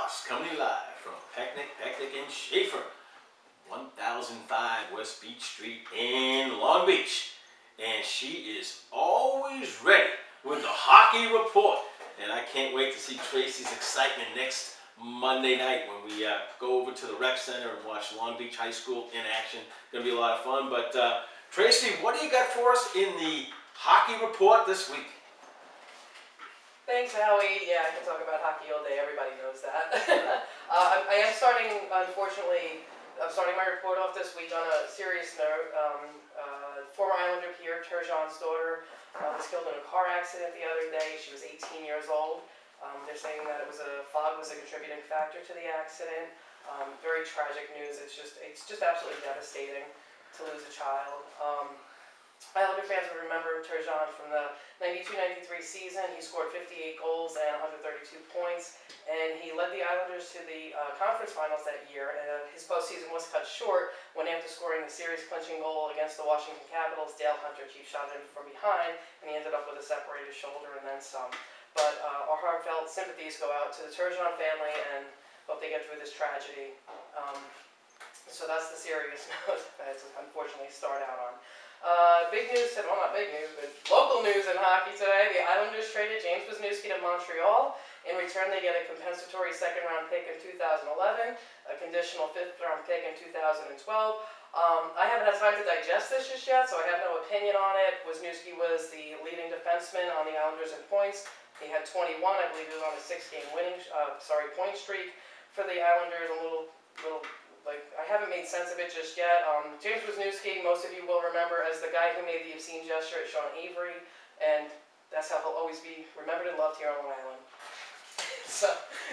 Ross coming live from Pecnic and Schaefer, 1005 West Beach Street in Long Beach. And she is always ready with the hockey report. And I can't wait to see Tracy's excitement next Monday night when we go over to the rec center and watch Long Beach High School in action. Going to be a lot of fun. But Tracy, what do you got for us in the hockey report this week? Thanks, Howie. Yeah, I can talk about hockey all day. Everybody knows that. I am starting, unfortunately, I'm starting my report off this week on a serious note. Former Islander peer, Turgeon's daughter, was killed in a car accident the other day. She was 18 years old. They're saying that fog was a contributing factor to the accident. Very tragic news. It's just absolutely devastating to lose a child. Islander fans will remember Turgeon from the 92-93 season. He scored 58 goals and 132 points, and he led the Islanders to the conference finals that year. His postseason was cut short when, after scoring the series-clinching goal against the Washington Capitals, Dale Hunter cheap shot him from behind, and he ended up with a separated shoulder and then some. But our heartfelt sympathies go out to the Turgeon family, and hope they get through this tragedy. So that's the serious note that I unfortunately start out on. Big news, well, not big news, but local news in hockey today. The Islanders traded James Wisniewski to Montreal. In return, they get a compensatory second-round pick in 2011, a conditional fifth-round pick in 2012. I haven't had time to digest this just yet, so I have no opinion on it. Wisniewski was the leading defenseman on the Islanders in points. He had 21. I believe he was on a 6-game point streak for the Islanders. I haven't made sense of it just yet. James Wisniewski, most of you will remember as the guy who made the obscene gesture at Sean Avery, and that's how he'll always be remembered and loved here on Long Island. So,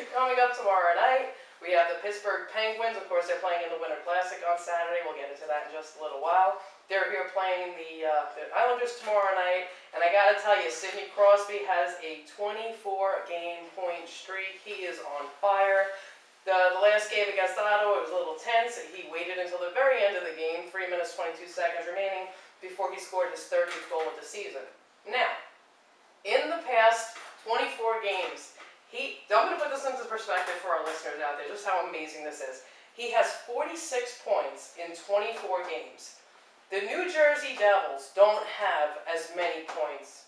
coming up tomorrow night, we have the Pittsburgh Penguins. Of course, they're playing in the Winter Classic on Saturday. We'll get into that in just a little while. They're here playing the Islanders tomorrow night, and I gotta tell you, Sidney Crosby has a 24-game point streak. He is on fire. The last game against Ottawa, it was a little tense. He waited until the very end of the game, 3 minutes, 22 seconds remaining, before he scored his 30th goal of the season. Now, in the past 24 games, I'm going to put this into perspective for our listeners out there, just how amazing this is. He has 46 points in 24 games. The New Jersey Devils don't have as many points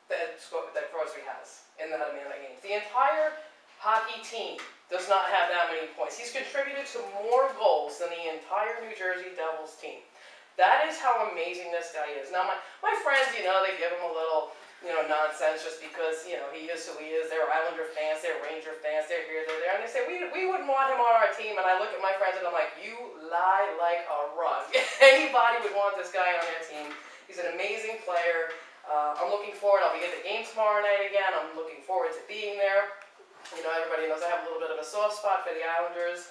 that Crosby has in that amount of games. The entire hockey team does not have that many points. He's contributed to more goals than the entire New Jersey Devils team. That is how amazing this guy is. Now, my friends, they give him a little, nonsense just because, he is who he is. They're Islander fans, they're Ranger fans, they're here, they're there. And they say, we wouldn't want him on our team. And I look at my friends and I'm like, you lie like a rug. Anybody would want this guy on their team. He's an amazing player. I'm looking forward. I'll be at the game tomorrow night again. I'm looking forward to being there. Everybody knows I have a little bit of a soft spot for the Islanders,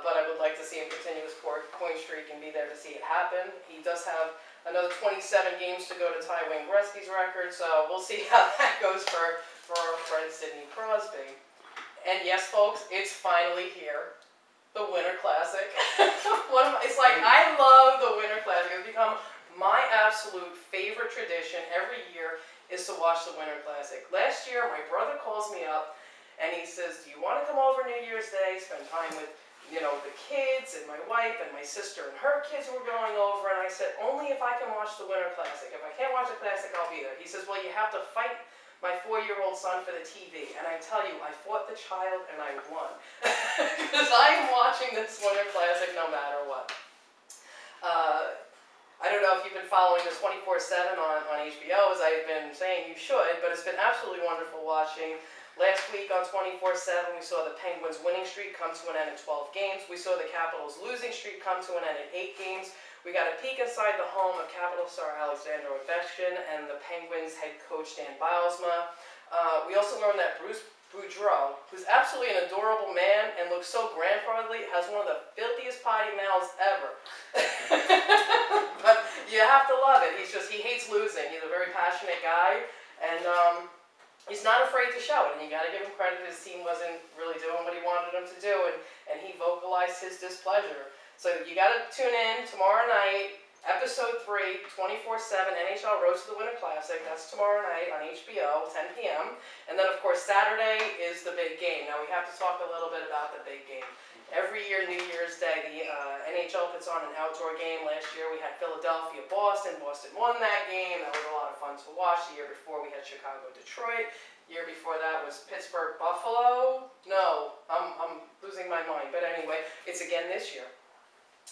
but I would like to see him continue his point streak and be there to see it happen. He does have another 27 games to go to tie Wayne Gretzky's record, so we'll see how that goes for our friend Sidney Crosby. And yes, folks, it's finally here, the Winter Classic. I love the Winter Classic. It's become my absolute favorite tradition every year is to watch the Winter Classic. Last year, my brother calls me up, and he says, do you want to come over New Year's Day, spend time with, the kids and my wife and my sister and her kids were going over? And I said, only if I can watch the Winter Classic. If I can't watch the Classic, I'll be there. He says, well, you have to fight my 4-year-old son for the TV. And I tell you, I fought the child and I won. Because I'm watching this Winter Classic no matter what. I don't know if you've been following this 24/7 on HBO, as I've been saying you should, but it's been absolutely wonderful watching. Last week on 24/7, we saw the Penguins' winning streak come to an end in 12 games. We saw the Capitals' losing streak come to an end in 8 games. We got a peek inside the home of Capital star Alexander Ovechkin and the Penguins' head coach Dan Bylsma. We also learned that Bruce Boudreau, who's absolutely an adorable man and looks so grandfatherly, has one of the filthiest potty mouths ever. But you have to love it. He hates losing. He's a very passionate guy, and he's not afraid to show it. And you got to give him credit. His team wasn't really doing what he wanted them to do, and he vocalized his displeasure. So you got to tune in tomorrow night, Episode 3, 24/7 NHL Road to the Winter Classic. That's tomorrow night on HBO, 10 p.m. And then, of course, Saturday is the big game. Now, we have to talk a little bit about the big game. Every year, New Year's Day, the NHL puts on an outdoor game. Last year, we had Philadelphia, Boston. Boston won that game. That was a lot of fun to watch. The year before, we had Chicago, Detroit. The year before that was Pittsburgh, Buffalo. No, I'm losing my mind. But anyway, it's again this year.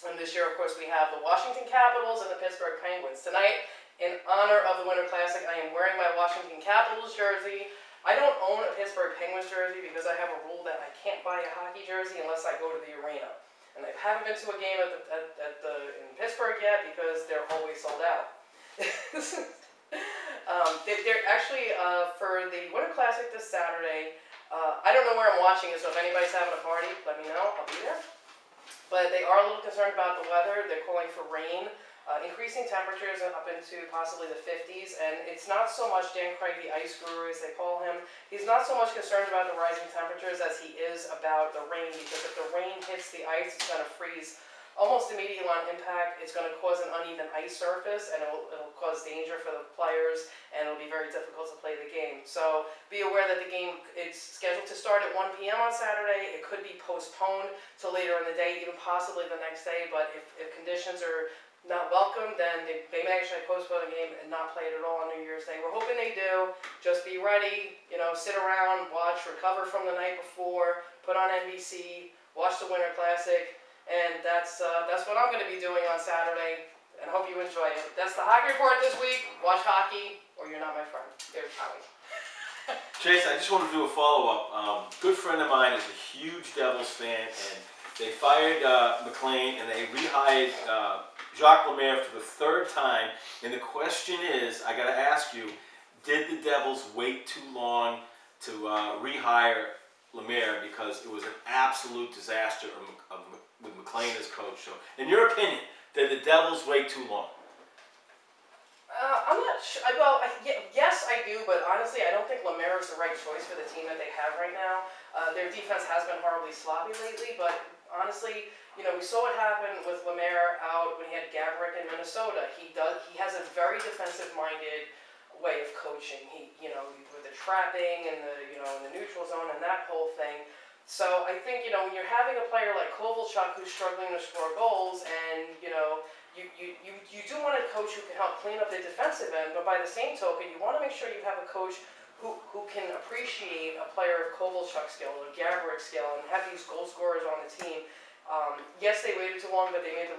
And this year, of course, we have the Washington Capitals and the Pittsburgh Penguins. Tonight, in honor of the Winter Classic, I am wearing my Washington Capitals jersey. I don't own a Pittsburgh Penguins jersey because I have a rule that I can't buy a hockey jersey unless I go to the arena. And I haven't been to a game in Pittsburgh yet because they're always sold out. They're actually, for the Winter Classic this Saturday, I don't know where I'm watching it, so if anybody's having a party, let me know. I'll be there. But they are a little concerned about the weather. They're calling for rain, increasing temperatures up into possibly the 50s. And it's not so much Dan Craig, the ice guru, as they call him. He's not so much concerned about the rising temperatures as he is about the rain. Because if the rain hits the ice, it's going to freeze almost immediately on impact. It's going to cause an uneven ice surface, and it'll cause danger for the players, and it'll be very difficult to play the game. So be aware that the game is scheduled to start at 1 p.m. on Saturday. It could be postponed to later in the day, even possibly the next day. But if conditions are not welcome, then they may actually postpone the game and not play it at all on New Year's Day. We're hoping they do. Just be ready, sit around, watch, recover from the night before, put on NBC, watch the Winter Classic. And that's what I'm going to be doing on Saturday, and I hope you enjoy it. That's the hockey report this week. Watch hockey, or you're not my friend. There's Howie. Chase, I just want to do a follow-up. Good friend of mine is a huge Devils fan, and they fired McLean, and they rehired Jacques Lemaire for the third time. And the question is, I got to ask you, did the Devils wait too long to rehire Lemaire, because it was an absolute disaster with McLean as coach? So, in your opinion, did the Devils wait too long? I'm not sure. Well, yes, I do, but honestly, I don't think Lemaire is the right choice for the team that they have right now. Their defense has been horribly sloppy lately, but honestly, we saw what happened with Lemaire out when he had Gaborik in Minnesota. He has a very defensive-minded way of coaching. With the trapping and in the neutral zone and that whole thing. So I think, when you're having a player like Kovalchuk who's struggling to score goals, and you do want a coach who can help clean up the defensive end, but by the same token, you want to make sure you have a coach who can appreciate a player of Kovalchuk's skill or Gaborik's skill and have these goal scorers on the team. Yes, they waited too long, but they made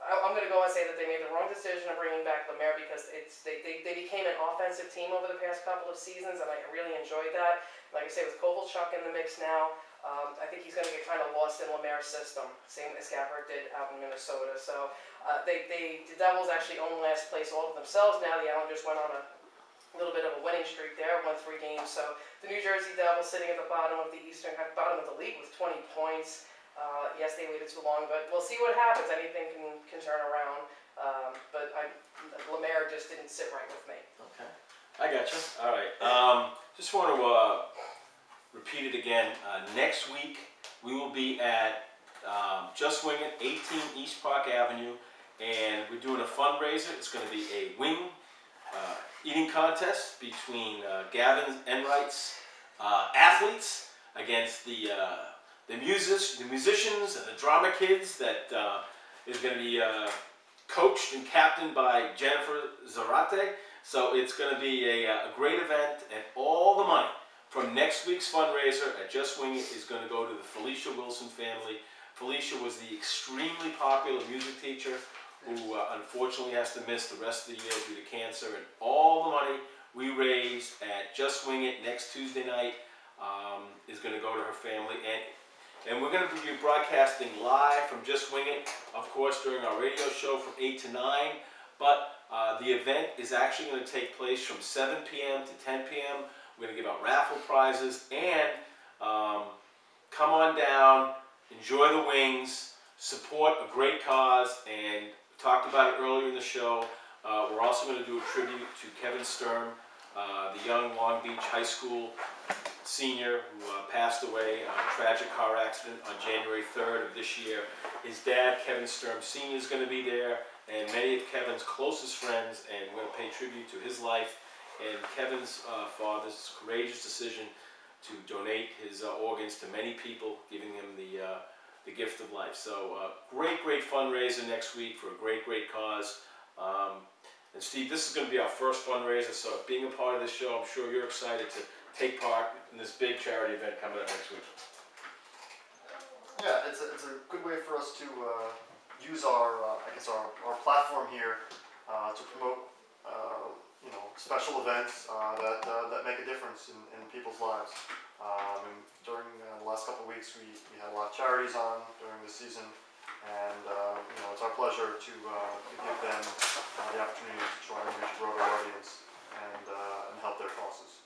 I'm going to go and say that they made the wrong decision of bringing back Lemaire, because they became an offensive team over the past couple of seasons, and I really enjoyed that. Like I say, with Kovalchuk in the mix now, I think he's going to get kind of lost in Lemaire's system, same as Gaborik did out in Minnesota. So the Devils actually own last place all of themselves now. The Islanders went on a little bit of a winning streak there, won 3 games. So the New Jersey Devils sitting at the bottom of the bottom of the league with 20 points. Yes, they waited too long, but we'll see what happens. Anything can turn around. But Lemaire just didn't sit right with me. Okay, I got you. All right. Just want to repeat it again. Next week we will be at Just Wing It, 18 East Park Avenue, and we're doing a fundraiser. It's going to be a wing eating contest between Gavin Enright's athletes against the musicians and the drama kids that is going to be coached and captained by Jennifer Zarate. So it's going to be a great event, and all the money from next week's fundraiser at Just Wing It is going to go to the Felicia Wilson family. Felicia was the extremely popular music teacher who unfortunately has to miss the rest of the year due to cancer, and all the money we raised at Just Wing It next Tuesday night is going to go to her family. And we're going to be broadcasting live from Just Wing It, of course, during our radio show from 8 to 9. But the event is actually going to take place from 7 p.m. to 10 p.m. We're going to give out raffle prizes, and come on down, enjoy the wings, support a great cause, and we talked about it earlier in the show. We're also going to do a tribute to Kevin Sturm, the young Long Beach High School senior who passed away in a tragic car accident on January 3rd of this year. His dad, Kevin Sturm Sr., is going to be there, and many of Kevin's closest friends, and we're going to pay tribute to his life and Kevin's father's courageous decision to donate his organs to many people, giving him the gift of life. So great fundraiser next week for a great cause. And Steve, this is going to be our first fundraiser, so being a part of this show, I'm sure you're excited to take part in this big charity event coming up next week. Yeah, it's a good way for us to use our our platform here to promote special events that make a difference in people's lives. And during the last couple of weeks, we had a lot of charities on during the season, and it's our pleasure to give them the opportunity to try and reach a broader audience and help their causes.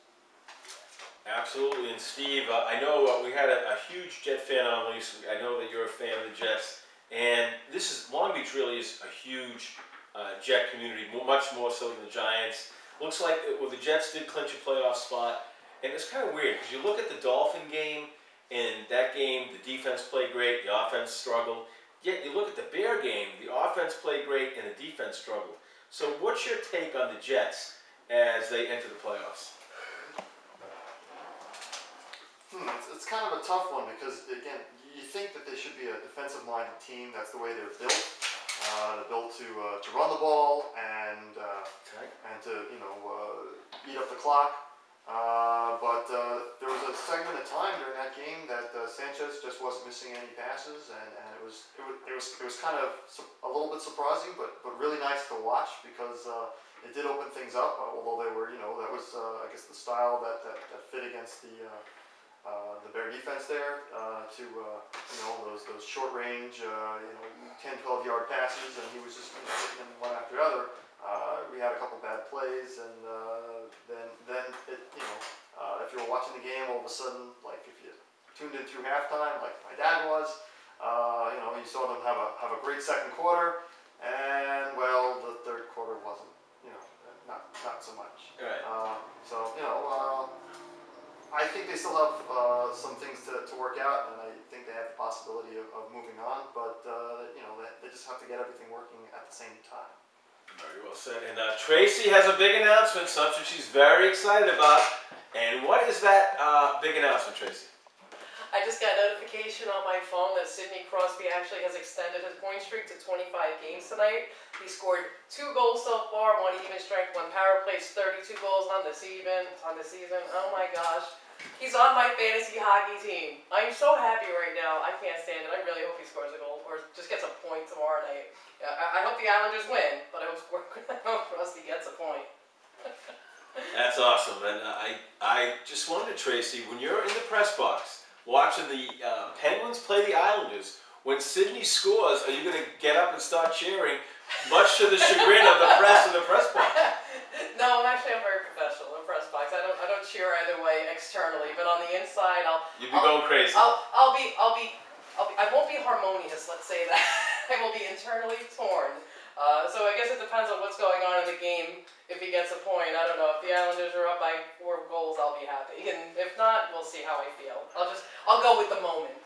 Absolutely, and Steve, I know we had a huge Jet fan on recently. I know that you're a fan of the Jets, and Long Beach really is a huge Jet community, much more so than the Giants. Looks like the Jets did clinch a playoff spot, and it's kind of weird because you look at the Dolphin game, and that game the defense played great, the offense struggled. Yet you look at the Bear game, the offense played great, and the defense struggled. So what's your take on the Jets as they enter the playoffs? It's kind of a tough one because, again, you think that they should be a defensive-minded team. That's the way they're built. They're built to run the ball and to eat up the clock. But there was a segment of time during that game that Sanchez just wasn't missing any passes, and it was kind of a little bit surprising, but really nice to watch because it did open things up. Although they were, that was I guess the style that fit against the Bear defense there those short range 10-12 yard passes, and he was just hitting them one after the other. We had a couple bad plays, and then it if you were watching the game, all of a sudden, like if you tuned in through halftime, like my dad was, you saw them have a great second quarter, and well, the third quarter wasn't, not so much. Right. I think they still have some things to work out, and I think they have the possibility of moving on, but they just have to get everything working at the same time. Very well said. And Tracy has a big announcement, something she's very excited about. And what is that big announcement, Tracy? I just got a notification on my phone that Sidney Crosby actually has extended his point streak to 25 games tonight. He scored 2 goals so far, 1 even strength, 1 power play, 32 goals on the season. Oh my gosh. He's on my fantasy hockey team. I'm so happy right now. I can't stand it. I really hope he scores a goal or just gets a point tomorrow night. I hope the Islanders win, but I hope Crosby gets a point. That's awesome. And I just wondered, Tracy, when you're in the press box watching the Penguins play the Islanders, when Sidney scores, are you going to get up and start cheering, much to the chagrin of the press in the press box? No, I'm very professional in the press box. I don't cheer either way externally, but on the inside, You'd be going crazy. I won't be harmonious. Let's say that. I will be internally torn. So I guess it depends on what's going on in the game. If he gets a point, I don't know. If the Islanders are up by 4 goals, I'll be happy. And if not, we'll see how I feel. I'll go with the moment.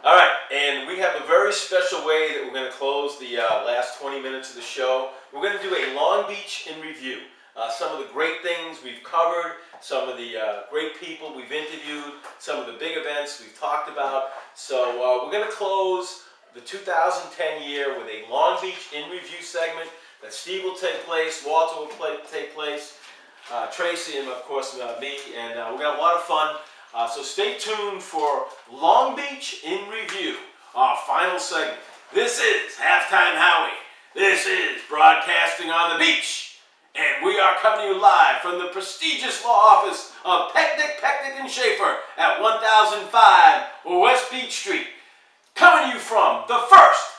All right, and we have a very special way that we're going to close the last 20 minutes of the show. We're going to do a Long Beach in review. Some of the great things we've covered, some of the great people we've interviewed, some of the big events we've talked about. So we're going to close the 2010 year with a Long Beach in review segment that Steve will take place, Walter will take place, Tracy, and of course me, and we're going to have a lot of fun. So stay tuned for Long Beach in review, our final segment. This is Halftime Howie. This is Broadcasting on the Beach. And we are coming to you live from the prestigious law office of Pecknick, and Schaefer at 1005 West Beach Street. Coming to you from the first